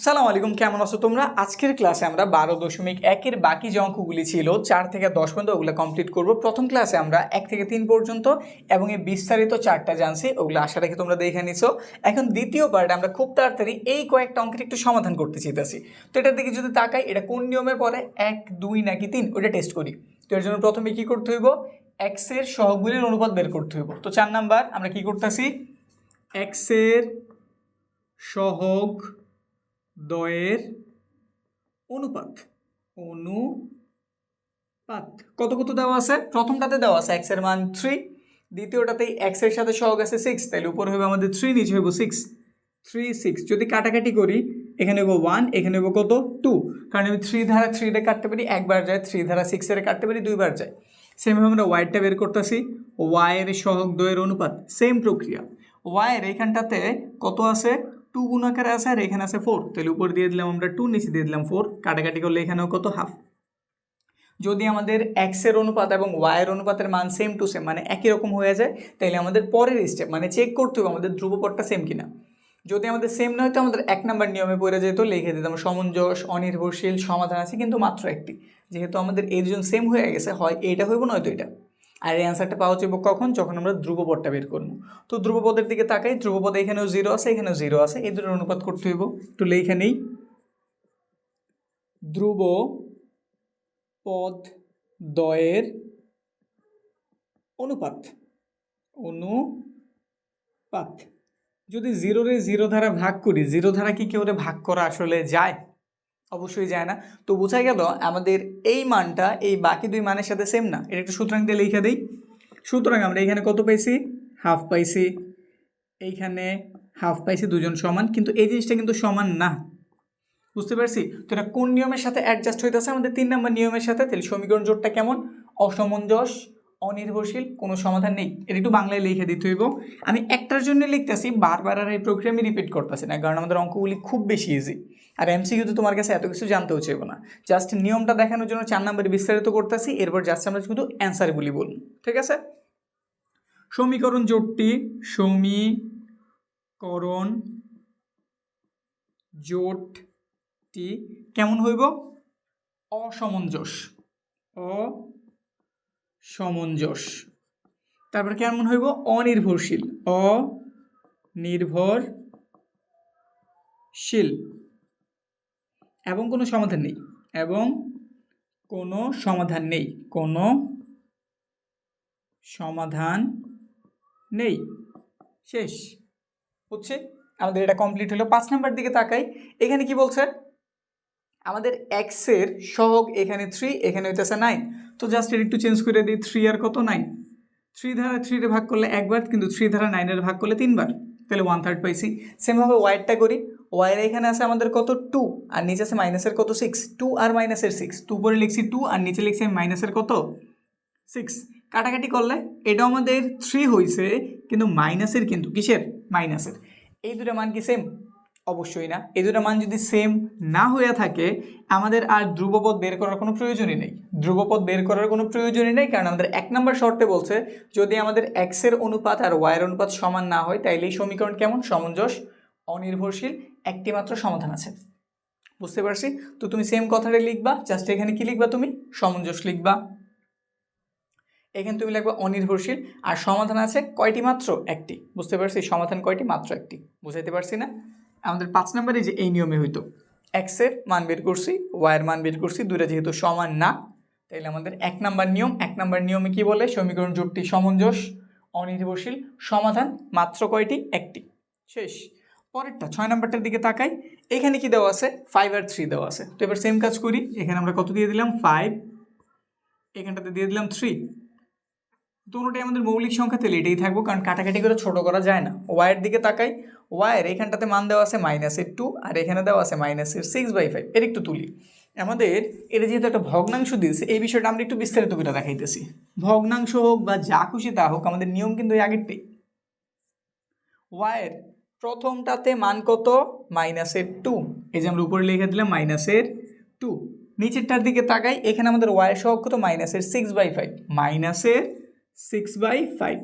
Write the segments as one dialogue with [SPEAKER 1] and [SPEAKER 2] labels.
[SPEAKER 1] সালাম আলাইকুম, কেমন আছো তোমরা? আজকের ক্লাসে আমরা 12.1 এর বাকি যে অঙ্কগুলি ছিল 4 থেকে 10 পর্যন্ত ওগুলো কমপ্লিট করব। প্রথম ক্লাসে আমরা 1 থেকে 3 পর্যন্ত এবং এই বিস্তারিত 4টা জানছি, ওগুলো আশা রাখি তোমরা দেখে নিছো। এখন দ্বিতীয় পার্টে আমরা খুব তাড়াতাড়ি এই কয়েকটা অঙ্কের একটু সমাধান করতে চাইতেছি। তো এটার দিকে যদি তাকাই, এটা কোন নিয়মে পড়ে, 1, 2 নাকি 3, ওটা টেস্ট করি। তো এর জন্য প্রথমে কি করতে হইব, x এর সহগগুলির অনুপাত বের করতে হইব। তো 4 নাম্বার আমরা কি করতেছি, x এর সহগ দ্বয়ের অনুপাত কত কত দেওয়া আছে? প্রথমটাতে দেওয়া আছে x এর মান 3, দ্বিতীয়টাতে x এর সাথে সহগ আছে 6, তাহলে উপরে হবে আমাদের 3, নিচে হবে 6, 3 6। যদি কাটাকাটি করি, এখানে হবে 1, এখানে হবে কত 2, কারণ আমি 3 ধারা 3 রে কাটতে পারি একবার যায়, 3 ধারা 6 এর কাটতে পারি দুইবার যায়। সেমভাবে আমরা ওয়াইটা বের করতেছি, y এর সহগ দ্বয়ের অনুপাত, সেম প্রক্রিয়া। y এর এইখানটাতে কত আছে, 2 গুণাকারে আছে আর এখানে আছে 4, তাহলে উপর দিয়ে দিলাম আমরা 2, নিচে দিয়ে দিলাম 4, কাটাকাটি করলে এখানেও কত হাফ। যদি আমাদের x এর অনুপাত এবং y এর অনুপাতের মান সেম টু সেম, মানে একই রকম হয়ে যায়, তাহলে আমাদের পরের স্টেপ মানে চেক করতে হবে আমাদের ধ্রুবপদটা সেম কিনা। যদি আমাদের সেম না হয় তো আমাদের 1 নাম্বার নিয়মে পড়ে যেত, লিখে দিতাম সমঞ্জস, অনির্ভরশীল, সমাধান আছে কিন্তু মাত্র একটি। যেহেতু আমাদের এই দুজন সেম হয়ে গেছে, হয় এইটা হইব নয়তো এটা। আর এই অ্যান্সারটা পাওয়া যাবে কখন, যখন আমরা ধ্রুবপদটা বের করবো। তো ধ্রুবপদের দিকে তাকাই, ধ্রুবপদ এখানেও 0 আছে, এখানেও 0 আছে, এই দুটোর অনুপাত করতে হইব। একটু লিখে নেই, ধ্রুবপদ দ্বয়ের অনুপাত। যদি 0 রে 0 দ্বারা ভাগ করি, 0 দ্বারা কি কেউ ভাগ করা আসলে যায়? অবশ্যই যায় না। তো বোঝা গেল আমাদের এই মানটা এই বাকি দুই মানের সাথে সেম না। এটা একটু সুতরাং দিয়ে লিখে দিই। সুতরাং আমরা এখানে কত পাইছি, হাফ পাইছি, এইখানে হাফ পাইছি, দুজন সমান, কিন্তু এই জিনিসটা কিন্তু সমান না, বুঝতে পারছি? তো এটা কোন নিয়মের সাথে অ্যাডজাস্ট হইতেছে, আমাদের 3 নম্বর নিয়মের সাথে। তাহলে সমীকরণ জোটটা কেমন, অসমঞ্জস, অনির্ভরশীল, কোনো সমাধান নেই। এটা একটু বাংলায় লিখে দিতে হইব। আমি একটার জন্য লিখতেছি, বারবার আর এই প্রক্রিয়া আমি রিপিট করতেছি না, কারণ আমাদের অঙ্কগুলি খুব বেশি ইজি। আর এমসিকিউতে তোমার কাছে এত কিছু জানতেও চাইব না, জাস্ট নিয়মটা দেখানোর জন্য 4 নম্বরে বিস্তারিত করতেছি, এরপর জাস্ট আমরা শুধু অ্যান্সারগুলি বলব, ঠিক আছে? সমীকরণ জোটটি, সমীকরণ জোটটি কেমন হইব, অসমঞ্জস, তারপর কেমন হইব, অনির্ভরশীল, অনির্ভরশীল, এবং কোনো সমাধান নেই, শেষ হচ্ছে আমাদের এটা কমপ্লিট হলো। 5 নাম্বার দিকে তাকাই, এখানে কি বলছে, আমাদের x এর সহগ এখানে 3, এখানে হইতেছে 9। তো জাস্ট এটা একটু চেঞ্জ করে দিই, 3 আর কত 9, 3 ধারা 3 রে ভাগ করলে একবার, কিন্তু 3 ধারা 9 এর ভাগ করলে 3 বার, তাহলে 1/3 পাইছি। সেমভাবে ওয়াইটা করি, ওয়াইয়ের এখানে আছে আমাদের কত 2, আর নিচে আছে মাইনাসের কত 6, 2 আর মাইনাসের 6, 2 পরে লিখছি 2 আর নিচে লিখছি মাইনাসের কত 6, কাটাকাটি করলে এটা আমাদের 3 হয়েছে, কিন্তু মাইনাসের, কিন্তু কিসের, মাইনাসের। এই দুটো মান কি সেম? অবশ্যই না। এই দুটো মান যদি সেম না হয়ে থাকে, আমাদের আর ধ্রুবপদ বের করার কোনো প্রয়োজনই নেই, কারণ আমাদের 1 নম্বর শর্তে বলছে যদি আমাদের x এর অনুপাত আর y এর অনুপাত সমান না হয়, তাইলে এই সমীকরণ কেমন, সমঞ্জস, অনির্ভরশীল, একটি মাত্র সমাধান আছে। বুঝতে পারছি? তো তুমি সেম কথাটা লিখবা, জাস্ট এখানে কি লিখবা, তুমি সমঞ্জস লিখবা, এখানে তুমি লিখবা অনির্ভরশীল, আর সমাধান আছে কয়টি, মাত্র একটি। বুঝতে পারছি? সমাধান কয়টি, মাত্র একটি। বুঝাইতে পারছি না? আমাদের 5 নম্বরে যে এই নিয়মে হইতো, x এর মান বের করছি, y এর মান বের করছি, দুইটা যেহেতু সমান না, তাইলে আমাদের 1 নম্বর নিয়মে কি বলে, সমীকরণ জোটটি সমঞ্জস, অনির্ভরশীল, সমাধান মাত্র কয়টি, একটি, শেষ। পরেরটা 6 নম্বরটার দিকে তাকাই, এখানে কি দেওয়া আছে, 5 আর 3 দেওয়া আছে। তো এবার সেম কাজ করি, এখানে আমরা কত দিয়ে দিলাম 5, এখানটাতে দিয়ে দিলাম 3, দুটোটাই আমাদের মৌলিক সংখ্যা, তাহলে এটাই থাকবো, কারণ কাটাকাটি করে ছোট করা যায় না। ওয়াইয়ের দিকে তাকাই, ওয়াইয়ের এখানটাতে মান দেওয়া আছে -2, আর এখানে দেওয়া আছে -6/5। এর একটু তুলি, আমাদের এটা যেহেতু একটা ভগ্নাংশ দিয়েছে, এই বিষয়টা আমরা একটু বিস্তারিত করে দেখাইতেছি। ভগ্নাংশ হোক বা যা খুশি তা হোক, আমাদের নিয়ম কিন্তু এই আগেরটাই। ওয়াইয়ের প্রথমটাতে মান কত, -2, এই যে আমরা উপরে লিখে দিলাম -2। নিচেরটার দিকে তাকাই, এখানে আমাদের ওয়াইয়ের সহগ কত, -6/5,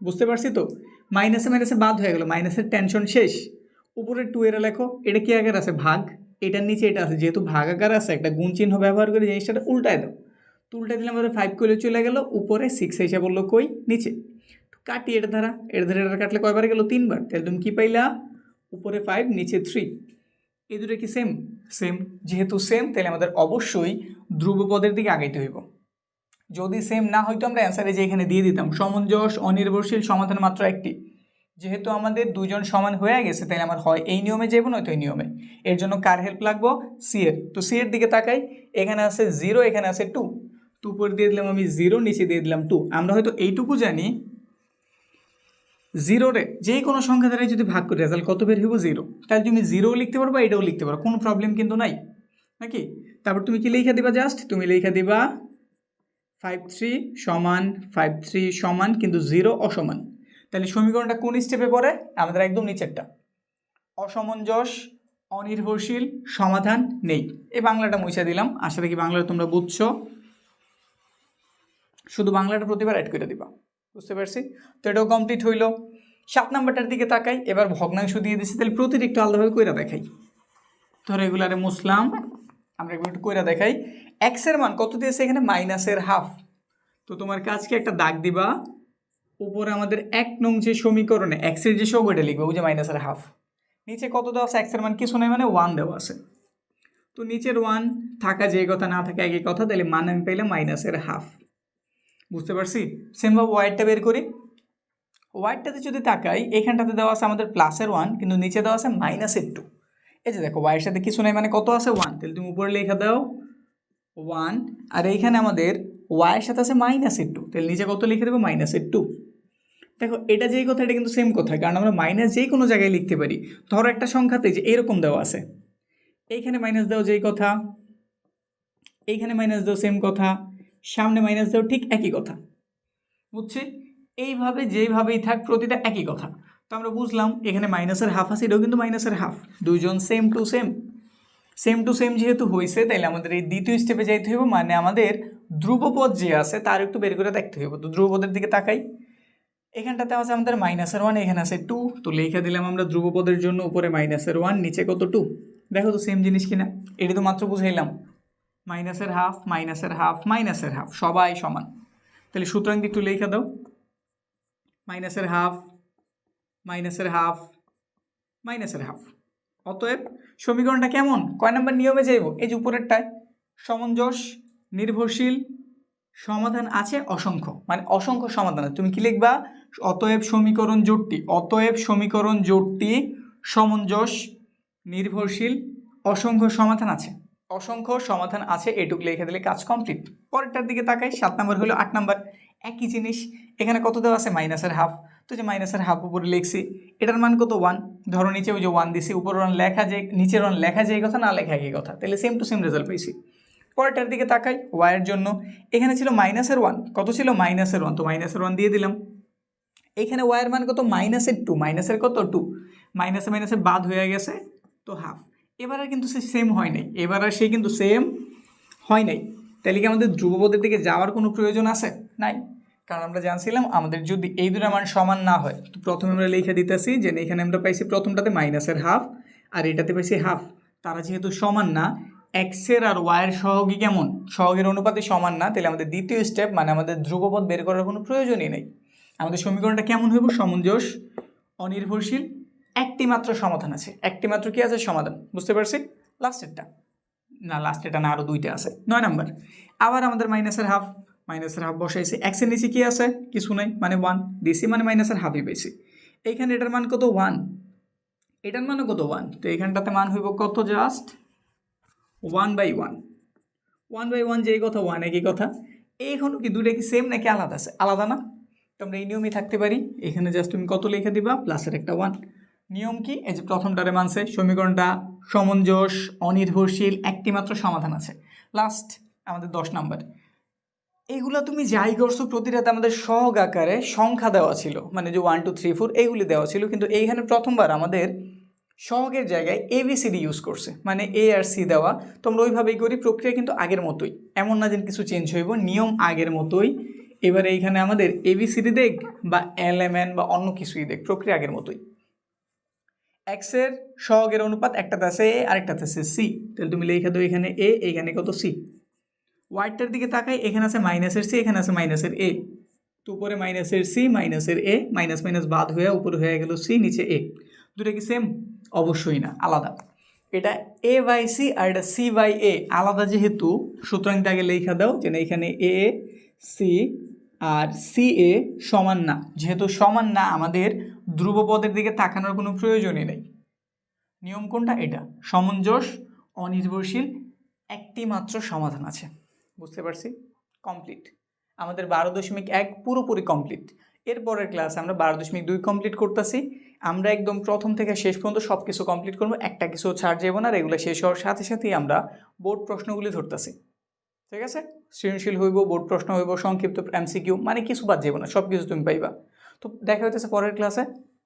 [SPEAKER 1] বুঝতে পারছি? তো মাইনাসে মাইনাসে বাদ হয়ে গেল, মাইনাসের টেনশন শেষ। উপরে 2 এর লেখো, এটা কি আকার আছে ভাগ, এটার নিচে এটা আছে, যেহেতু ভাগ আকার আছে একটা গুণ চিহ্ন ব্যবহার করে জিনিসটা উল্টায় দাও। তো উল্টায় দিলে আমাদের 5 করে চলে গেল, উপরে 6 এসে বললো কই নিচে। কাটি এটা ধারা, এটা কাটলে কয়বার গেল 3 বার, তাহলে তুমি কি পাইলা উপরে 5 নিচে 3। এই দুটো কি সেম? সেম। যেহেতু সেম তাহলে আমাদের অবশ্যই ধ্রুবপদের দিকে আগাইতে হইব। যদি সেম না হইতো আমরা অ্যান্সারে যে এখানে দিয়ে দিতাম সমঞ্জস অনির্ভরশীল সমাধান মাত্র একটি। যেহেতু আমাদের দুজন সমান হয়ে গেছে তাহলে আমার হয় এই নিয়মে যাবো নয়তো এই নিয়মে। এর জন্য কার হেল্প লাগবো? সি এর। তো সি এর দিকে তাকাই, এখানে আছে 0, এখানে আছে 2, তো উপরে দিয়ে দিলাম আমি 0, নিচে দিয়ে দিলাম 2। আমরা হয়তো এইটুকু জানি 0 রে যে কোনো সংখ্যা দ্বারাই যদি ভাগ করি রেজাল্ট কত বের হইব 0। তাহলে তুমি 0 লিখতে পারবা, এটাও লিখতে পারো, কোনো প্রবলেম কিন্তু নাই নাকি। তারপর তুমি কি লেখা দিবা? জাস্ট তুমি লেখা দিবা 5-3 সমান 5-3 সমান কিন্তু 0 অসমান। তাহলে সমীকরণটা কোন স্টেপে পড়ে? আমাদের একদম নিচেরটা। অসমঞ্জস অনির্ভরশীল সমাধান নেই। এই বাংলাটা মুছে দিলাম, আশা রাখি বাংলাটা তোমরা বুঝছো। শুধু বাংলাটা প্রতিবার অ্যাড করে দিবা, বুঝতে পারছি? তো এটাও কমপ্লিট হইল। 7 নাম্বারটার দিকে তাকাই, এবার ভগ্নাংশ দিয়ে দিচ্ছি, তাহলে প্রতিটি একটু আলাদাভাবে কইরা দেখাই। ধরো এগুলারে মুসলাম, আমরা এগুলো একটু কইরা দেখাই। এক্স এর মান কত দিয়েছে এখানে? মাইনাসের হাফ। তো তোমার কাজকে একটা দাগ দিবা, উপরে আমাদের 1 নং যে সমীকরণে এক্স এর যে সহগ এটা লিখবে, ওই যে মাইনাসের হাফ। নিচে কত দেওয়া আছে? এক্স এর মান কিছু নেই, মানে 1 দেওয়া আছে। তো নিচের 1 থাকা যে কথা, না থাকা একই কথা, তাহলে মান আমি পাইলাম মাইনাসের হাফ। বুঝতে পারছি? সেমভাবে ওয়াইডটা বের করি। ওয়াইডটাতে যদি তাকাই, এখানটাতে দেওয়া আছে আমাদের প্লাসের 1, কিন্তু নিচে দেওয়া আছে মাইনাসের 2। এই যে দেখো ওয়াইয়ের সাথে কিছু নেই, মানে কত আছে? 1। তাহলে তুমি উপরে লেখা দাও 1, আর এইখানে আমাদের ওয়াইয়ের সাথে আছে মাইনাসের 2, তাহলে নিচে কত লিখে দেবো? মাইনাসের 2। দেখো এটা যেই কথা, এটা কিন্তু সেম কথা, কারণ আমরা মাইনাস যেই কোনো জায়গায় লিখতে পারি। ধরো একটা সংখ্যাতে যে এরকম দেওয়া আছে, এইখানে মাইনাস দাও যেই কথা, এইখানে মাইনাস দাও সেম কথা, সামনে মাইনাস দাও ঠিক একই কথা, বুঝছি? এইভাবে যেইভাবেই থাক প্রতিটা একই কথা। তো আমরা বুঝলাম এখানে মাইনাসের হাফ আছে, এটাও কিন্তু মাইনাসের হাফ, দুইজন same to same. Same to same যেহেতু হয়েছে, তাইলে আমাদের এই দ্বিতীয় স্টেপে যাইতে হইব, মানে আমাদের ধ্রুবপদ যে আছে তার একটু বের করে দেখতে হইব। তো ধ্রুবপদের দিকে তাকাই, এখানটাতে আছে আমাদের মাইনাসের 1, এখানে আছে 2, তো লেখা দিলাম আমরা ধ্রুবপদের জন্য উপরে মাইনাসের 1, নিচে কত? 2। দেখো তো সেম জিনিস কিনা, এটি তো মাত্র বুঝাইলাম। মাইনাসের হাফ মাইনাসের হাফ মাইনাসের হাফ সবাই সমান, তাহলে সুতরাং একটু লেখা দাও মাইনাসের হাফ মাইনাসের হাফ মাইনাসের হাফ। অতএব সমীকরণটা কেমন? কয় নাম্বার নিয়মে যাইব? এই যে উপরেরটায়, সমঞ্জস নির্ভরশীল সমাধান আছে অসংখ্য, মানে অসংখ্য সমাধান আছে। তুমি কি লিখবা? অতএব সমীকরণ জোটটি, অতএব সমীকরণ জোটটি সমঞ্জস নির্ভরশীল অসংখ্য সমাধান আছে, অসংখ্য সমাধান আছে, এটুকু লিখে দিলে কাজ কমপ্লিট। পরেরটার দিকে তাকাই, 7 নাম্বার হলো 8 নাম্বার, একই জিনিস। এখানে কত দেওয়া আছে? মাইনাসের হাফ। তো যে মাইনাসের হাফ উপরে লিখছি, এটার মান কত? 1। ধরো নিচে ওই যে 1 দিছি, উপর 1 লেখা যায়, নিচের 1 লেখা যায় কথা, না লেখা একই কথা, তাহলে সেম টু সেম রেজাল্ট পাইছি। পরেরটার দিকে তাকাই, ওয়াইয়ের জন্য এখানে ছিল মাইনাসের 1, কত ছিল? মাইনাসের 1, তো মাইনাসের 1 দিয়ে দিলাম। এখানে ওয়াইয়ের মান কত? মাইনাসের 2, মাইনাসের কত? 2, মাইনাসে মাইনাসে বাদ হয়ে গেছে, তো হাফ। এবার আর কিন্তু সে সেম হয় নাই, এবার আর সে কিন্তু সেম হয় নাই। তাহলে কি আমাদের ধ্রুবপদের দিকে যাওয়ার কোনো প্রয়োজন আছে? নাই, কারণ আমরা জানছিলাম আমাদের যদি এই দুটো মান সমান না হয়, তো প্রথমে আমরা লিখে দিতেছি যে এখানে আমরা পাইছি প্রথমটাতে মাইনাসের হাফ, আর এটাতে পাইছি হাফ। তারা যেহেতু সমান না, এক্সের আর ওয়াইয়ের সহগই কেমন? সহগের অনুপাতে সমান না, তাহলে আমাদের দ্বিতীয় স্টেপ, মানে আমাদের ধ্রুবপদ বের করার কোনো প্রয়োজনই নেই। আমাদের সমীকরণটা কেমন হইব? সমঞ্জস অনির্ভরশীল একটি মাত্র সমাধান আছে, একটি মাত্র কি আছে? সমাধান। বুঝতে পারছি? লাস্টেরটা না, লাস্টেরটা না, আরও 2টা আছে। 9 নাম্বার, আবার আমাদের মাইনাসের হাফ বসাইছি, এক্সের নিচে কি আছে? কিছু নাই, মানে 1 দিছি, মানে মাইনাসের হাফই পেয়েছি। এইখানে এটার মান কত? 1, এটার মানও কত? 1, তো এইখানটাতে মান হইব কত? জাস্ট 1/1, 1/1 যেই কথা 1 একই কথা। এইখানে কি দুটো কি সেম নাকি আলাদা আছে? আলাদা না, তো আমরা এই নিয়মই থাকতে পারি। এখানে জাস্ট তুমি কত লিখে দিবা? প্লাসের একটা 1। নিয়ম কি? এই যে প্রথমটারে মানছে, সমীকরণটা সমঞ্জস অনির্ভরশীল একটি মাত্র সমাধান আছে। লাস্ট আমাদের 10 নাম্বার, এইগুলো তুমি যাই করছো প্রতিটাতে আমাদের সহগ আকারে সংখ্যা দেওয়া ছিল, মানে যে 1 2 3 4 এইগুলি দেওয়া ছিল, কিন্তু এইখানে প্রথমবার আমাদের সহগের জায়গায় ABCD ইউজ করছে, মানে A আর C দেওয়া। তোমরা ওইভাবেই করি, প্রক্রিয়া কিন্তু আগের মতোই, এমন না যে কিছু চেঞ্জ হইব, নিয়ম আগের মতোই। এবারে এইখানে আমাদের ABCD দেখ বা LMN বা অন্য কিছুই দেখ, প্রক্রিয়া আগের মতোই। এক্সের সহগের অনুপাত একটাতে আছে এ আরেকটাতে আছে সি, তাহলে তুমি লিখে দাও এখানে এ, এখানে কত সি। ওয়াইটার দিকে তাকাই, এখানে আছে মাইনাসের সি, এখানে আছে মাইনাসের এ, তো উপরে মাইনাসের সি মাইনাসের এ, মাইনাস মাইনাস বাদ হয়ে উপরে হয়ে গেল সি নিচে এ। দুটো কি সেম? অবশ্যই না, আলাদা। এটা এ বাই সি আর এটা সি বাই এ, আলাদা যেহেতু সুতরাং তাকে লেখা দাও যে না এখানে এ সি আর সি এ সমান না, যেহেতু সমান না আমাদের ধ্রুবপদের দিকে তাকানোর কোনো প্রয়োজনই নেই। নিয়ম কোনটা? এটা সমঞ্জস অনির্ভরশীল একটি মাত্র সমাধান আছে। বুঝতে পারছি? কমপ্লিট। আমাদের 12.1 পুরোপুরি কমপ্লিট। এরপরের ক্লাসে আমরা 12.2 কমপ্লিট করতেছি। আমরা একদম প্রথম থেকে শেষ পর্যন্ত সব কিছু কমপ্লিট করবো, একটা কিছু ছাড় যাবো না। এগুলো শেষ হওয়ার সাথে সাথেই আমরা বোর্ড প্রশ্নগুলি ধরতেছি, ঠিক আছে? সৃজনশীল হইব, বোর্ড প্রশ্ন হইব, সংক্ষিপ্ত এমসিকিউ, মানে কিছু বাদ যাবো না, সব কিছু তুমি পাইবা। তো দেখা হইতেছে পরের ক্লাসে।